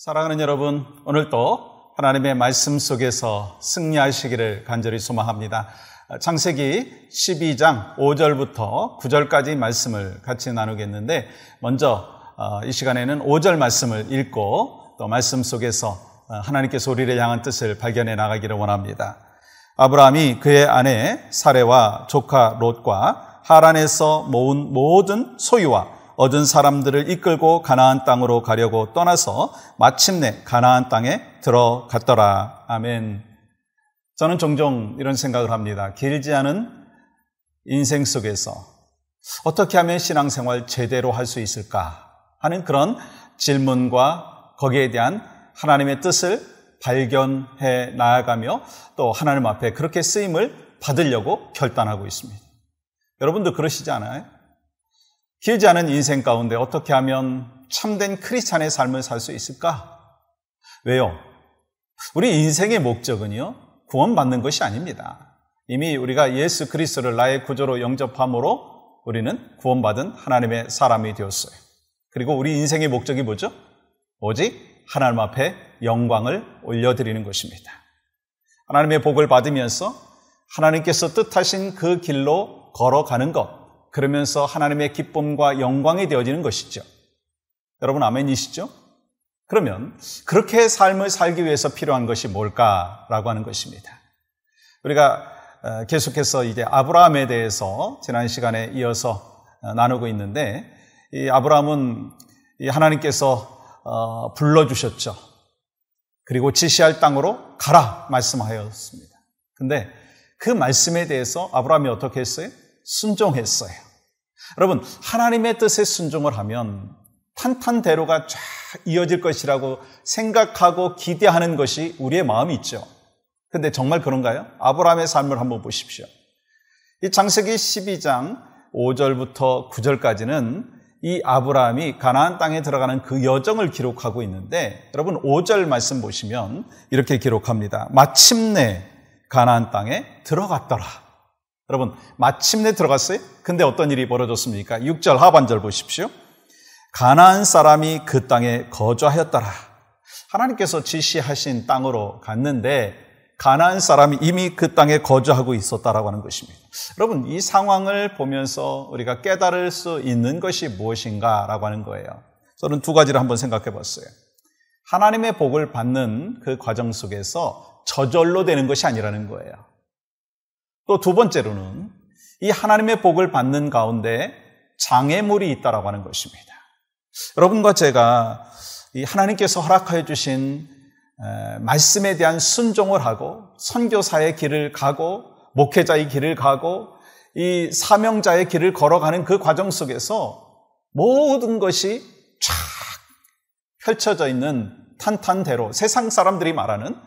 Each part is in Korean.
사랑하는 여러분, 오늘도 하나님의 말씀 속에서 승리하시기를 간절히 소망합니다. 창세기 12장 5절부터 9절까지 말씀을 같이 나누겠는데, 먼저 이 시간에는 5절 말씀을 읽고 또 말씀 속에서 하나님께서 우리를 향한 뜻을 발견해 나가기를 원합니다. 아브라함이 그의 아내 사레와 조카 롯과 하란에서 모은 모든 소유와 얻은 사람들을 이끌고 가나안 땅으로 가려고 떠나서 마침내 가나안 땅에 들어갔더라. 아멘. 저는 종종 이런 생각을 합니다. 길지 않은 인생 속에서 어떻게 하면 신앙생활 제대로 할 수 있을까 하는 그런 질문과 거기에 대한 하나님의 뜻을 발견해 나아가며 또 하나님 앞에 그렇게 쓰임을 받으려고 결단하고 있습니다. 여러분도 그러시지 않아요? 길지 않은 인생 가운데 어떻게 하면 참된 크리스찬의 삶을 살 수 있을까? 왜요? 우리 인생의 목적은요, 구원받는 것이 아닙니다. 이미 우리가 예수 그리스도를 나의 구주로 영접함으로 우리는 구원받은 하나님의 사람이 되었어요. 그리고 우리 인생의 목적이 뭐죠? 오직 하나님 앞에 영광을 올려드리는 것입니다. 하나님의 복을 받으면서 하나님께서 뜻하신 그 길로 걸어가는 것, 그러면서 하나님의 기쁨과 영광이 되어지는 것이죠. 여러분 아멘이시죠? 그러면 그렇게 삶을 살기 위해서 필요한 것이 뭘까라고 하는 것입니다. 우리가 계속해서 이제 아브라함에 대해서 지난 시간에 이어서 나누고 있는데, 이 아브라함은 하나님께서 불러주셨죠. 그리고 지시할 땅으로 가라 말씀하였습니다. 근데 그 말씀에 대해서 아브라함이 어떻게 했어요? 순종했어요. 여러분, 하나님의 뜻에 순종을 하면 탄탄대로가 쫙 이어질 것이라고 생각하고 기대하는 것이 우리의 마음이 있죠. 근데 정말 그런가요? 아브라함의 삶을 한번 보십시오. 이 창세기 12장 5절부터 9절까지는 이 아브라함이 가나안 땅에 들어가는 그 여정을 기록하고 있는데, 여러분 5절 말씀 보시면 이렇게 기록합니다. 마침내 가나안 땅에 들어갔더라. 여러분, 마침내 들어갔어요? 근데 어떤 일이 벌어졌습니까? 6절 하반절 보십시오. 가나안 사람이 그 땅에 거주하였더라. 하나님께서 지시하신 땅으로 갔는데 가나안 사람이 이미 그 땅에 거주하고 있었다라고 하는 것입니다. 여러분, 이 상황을 보면서 우리가 깨달을 수 있는 것이 무엇인가라고 하는 거예요. 저는 두 가지를 한번 생각해 봤어요. 하나님의 복을 받는 그 과정 속에서 저절로 되는 것이 아니라는 거예요. 또 두 번째로는 이 하나님의 복을 받는 가운데 장애물이 있다라고 하는 것입니다. 여러분과 제가 이 하나님께서 허락하여 주신 말씀에 대한 순종을 하고 선교사의 길을 가고 목회자의 길을 가고 이 사명자의 길을 걸어가는 그 과정 속에서 모든 것이 쫙 펼쳐져 있는 탄탄대로 세상 사람들이 말하는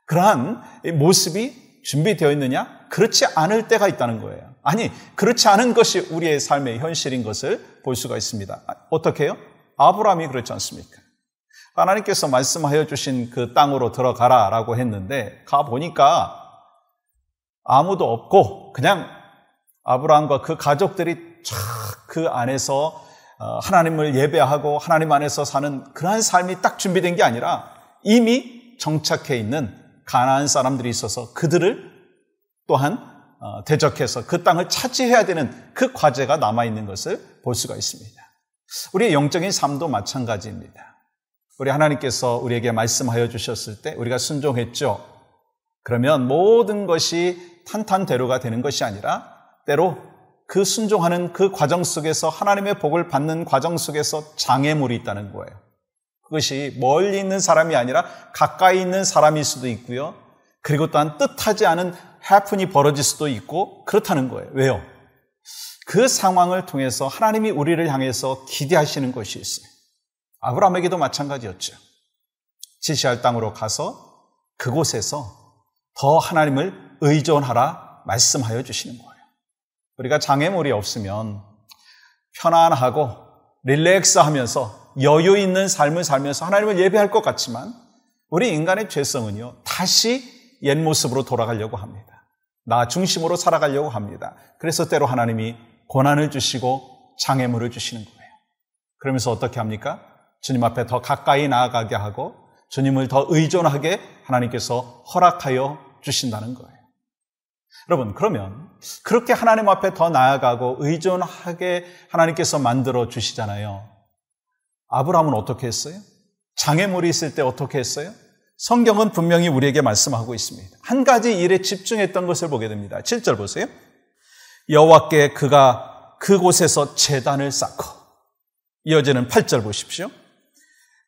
그러한 모습이 준비되어 있느냐? 그렇지 않을 때가 있다는 거예요. 아니, 그렇지 않은 것이 우리의 삶의 현실인 것을 볼 수가 있습니다. 어떻게 해요? 아브라함이 그렇지 않습니까? 하나님께서 말씀하여 주신 그 땅으로 들어가라 라고 했는데 가보니까 아무도 없고 그냥 아브라함과 그 가족들이 쫙 그 안에서 하나님을 예배하고 하나님 안에서 사는 그러한 삶이 딱 준비된 게 아니라 이미 정착해 있는 가나안 사람들이 있어서 그들을 또한 대적해서 그 땅을 차지해야 되는 그 과제가 남아있는 것을 볼 수가 있습니다. 우리의 영적인 삶도 마찬가지입니다. 우리 하나님께서 우리에게 말씀하여 주셨을 때 우리가 순종했죠. 그러면 모든 것이 탄탄대로가 되는 것이 아니라 때로 그 순종하는 그 과정 속에서 하나님의 복을 받는 과정 속에서 장애물이 있다는 거예요. 그것이 멀리 있는 사람이 아니라 가까이 있는 사람일 수도 있고요. 그리고 또한 뜻하지 않은 해프닝이 벌어질 수도 있고 그렇다는 거예요. 왜요? 그 상황을 통해서 하나님이 우리를 향해서 기대하시는 것이 있어요. 아브라함에게도 마찬가지였죠. 지시할 땅으로 가서 그곳에서 더 하나님을 의존하라 말씀하여 주시는 거예요. 우리가 장애물이 없으면 편안하고 릴렉스하면서 여유 있는 삶을 살면서 하나님을 예배할 것 같지만 우리 인간의 죄성은요, 다시 옛 모습으로 돌아가려고 합니다. 나 중심으로 살아가려고 합니다. 그래서 때로 하나님이 고난을 주시고 장애물을 주시는 거예요. 그러면서 어떻게 합니까? 주님 앞에 더 가까이 나아가게 하고 주님을 더 의존하게 하나님께서 허락하여 주신다는 거예요. 여러분, 그러면 그렇게 하나님 앞에 더 나아가고 의존하게 하나님께서 만들어 주시잖아요. 아브라함은 어떻게 했어요? 장애물이 있을 때 어떻게 했어요? 성경은 분명히 우리에게 말씀하고 있습니다. 한 가지 일에 집중했던 것을 보게 됩니다. 7절 보세요. 여호와께 그가 그곳에서 제단을 쌓고, 이어지는 8절 보십시오.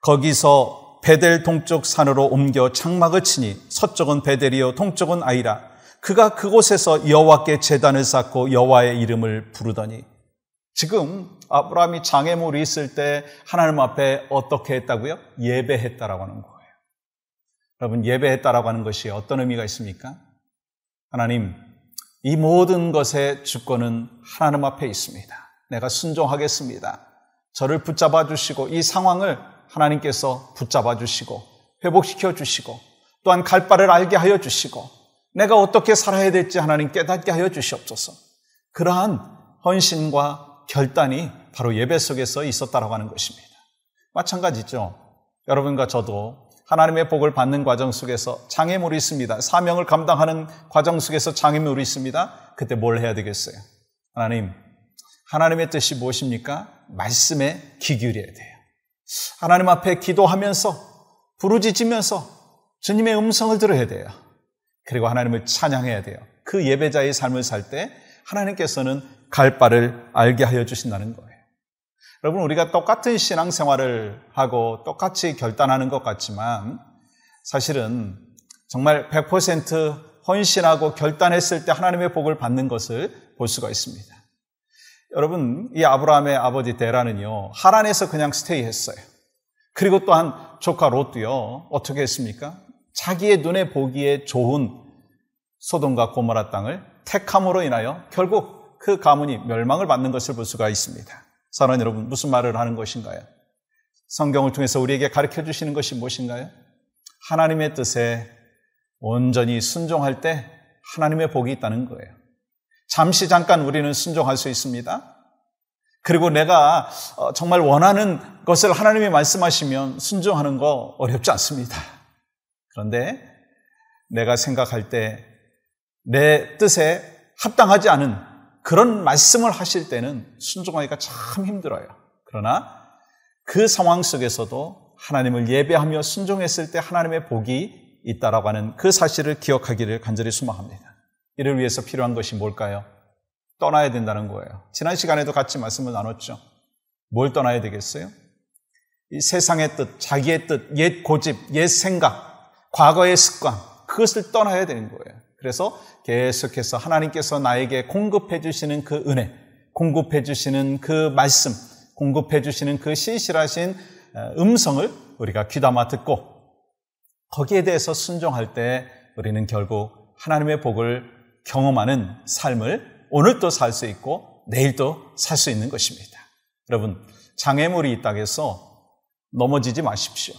거기서 베델 동쪽 산으로 옮겨 장막을 치니 서쪽은 베델이요 동쪽은 아이라. 그가 그곳에서 여호와께 제단을 쌓고 여호와의 이름을 부르더니. 지금 아브라함이 장애물이 있을 때 하나님 앞에 어떻게 했다고요? 예배했다라고 하는 거예요. 여러분, 예배했다라고 하는 것이 어떤 의미가 있습니까? 하나님, 이 모든 것의 주권은 하나님 앞에 있습니다. 내가 순종하겠습니다. 저를 붙잡아 주시고 이 상황을 하나님께서 붙잡아 주시고 회복시켜 주시고 또한 갈 바를 알게 하여 주시고 내가 어떻게 살아야 될지 하나님 깨닫게 하여 주시옵소서. 그러한 헌신과 결단이 바로 예배 속에서 있었다라고 하는 것입니다. 마찬가지죠. 여러분과 저도 하나님의 복을 받는 과정 속에서 장애물이 있습니다. 사명을 감당하는 과정 속에서 장애물이 있습니다. 그때 뭘 해야 되겠어요? 하나님, 하나님의 뜻이 무엇입니까? 말씀에 귀 기울여야 돼요. 하나님 앞에 기도하면서 부르짖으면서 주님의 음성을 들어야 돼요. 그리고 하나님을 찬양해야 돼요. 그 예배자의 삶을 살 때 하나님께서는 갈 바를 알게 하여 주신다는 거예요. 여러분, 우리가 똑같은 신앙생활을 하고 똑같이 결단하는 것 같지만 사실은 정말 100% 헌신하고 결단했을 때 하나님의 복을 받는 것을 볼 수가 있습니다. 여러분, 이 아브라함의 아버지 데라는요, 하란에서 그냥 스테이했어요. 그리고 또한 조카 롯도요, 어떻게 했습니까? 자기의 눈에 보기에 좋은 소돔과 고모라 땅을 택함으로 인하여 결국 그 가문이 멸망을 받는 것을 볼 수가 있습니다. 사랑하는 여러분, 무슨 말을 하는 것인가요? 성경을 통해서 우리에게 가르쳐 주시는 것이 무엇인가요? 하나님의 뜻에 온전히 순종할 때 하나님의 복이 있다는 거예요. 잠시 잠깐 우리는 순종할 수 있습니다. 그리고 내가 정말 원하는 것을 하나님이 말씀하시면 순종하는 거 어렵지 않습니다. 그런데 내가 생각할 때 내 뜻에 합당하지 않은 그런 말씀을 하실 때는 순종하기가 참 힘들어요. 그러나 그 상황 속에서도 하나님을 예배하며 순종했을 때 하나님의 복이 있다라고 하는 그 사실을 기억하기를 간절히 소망합니다. 이를 위해서 필요한 것이 뭘까요? 떠나야 된다는 거예요. 지난 시간에도 같이 말씀을 나눴죠. 뭘 떠나야 되겠어요? 이 세상의 뜻, 자기의 뜻, 옛 고집, 옛 생각, 과거의 습관, 그것을 떠나야 되는 거예요. 그래서 계속해서 하나님께서 나에게 공급해 주시는 그 은혜, 공급해 주시는 그 말씀, 공급해 주시는 그 신실하신 음성을 우리가 귀담아 듣고 거기에 대해서 순종할 때 우리는 결국 하나님의 복을 경험하는 삶을 오늘도 살 수 있고 내일도 살 수 있는 것입니다. 여러분, 장애물이 있다고 해서 넘어지지 마십시오.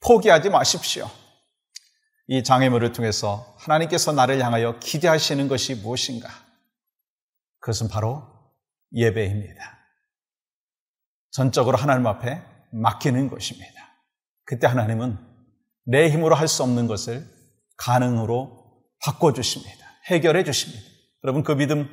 포기하지 마십시오. 이 장애물을 통해서 하나님께서 나를 향하여 기대하시는 것이 무엇인가? 그것은 바로 예배입니다. 전적으로 하나님 앞에 맡기는 것입니다. 그때 하나님은 내 힘으로 할 수 없는 것을 가능으로 바꿔주십니다. 해결해 주십니다. 여러분, 그 믿음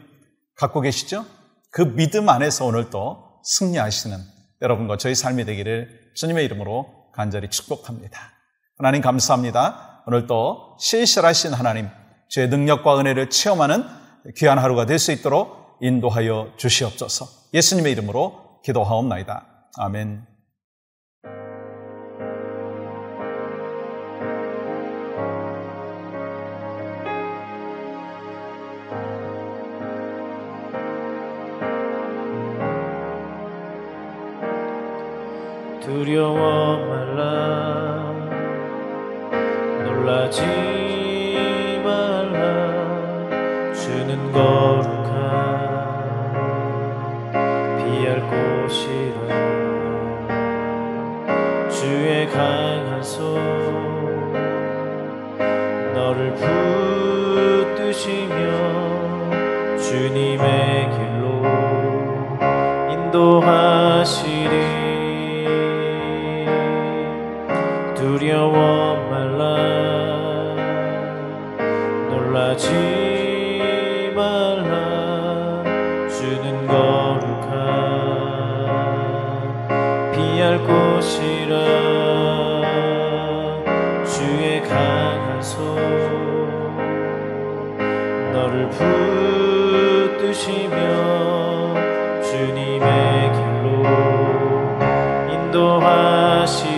갖고 계시죠? 그 믿음 안에서 오늘도 승리하시는 여러분과 저희 삶이 되기를 주님의 이름으로 간절히 축복합니다. 하나님 감사합니다. 오늘도 신실하신 하나님, 주의 능력과 은혜를 체험하는 귀한 하루가 될 수 있도록 인도하여 주시옵소서. 예수님의 이름으로 기도하옵나이다. 아멘. 두려워 말라 놀라지 말라 주는 거룩한 피할 곳이라 주의 강한 손 너를 붙드시며 주님의 길로 인도하시리 두려워 말라 놀라지 말라 주는 거룩한 피할 곳이라 주의 강한 손 너를 붙드시며 주님의 길로 인도하시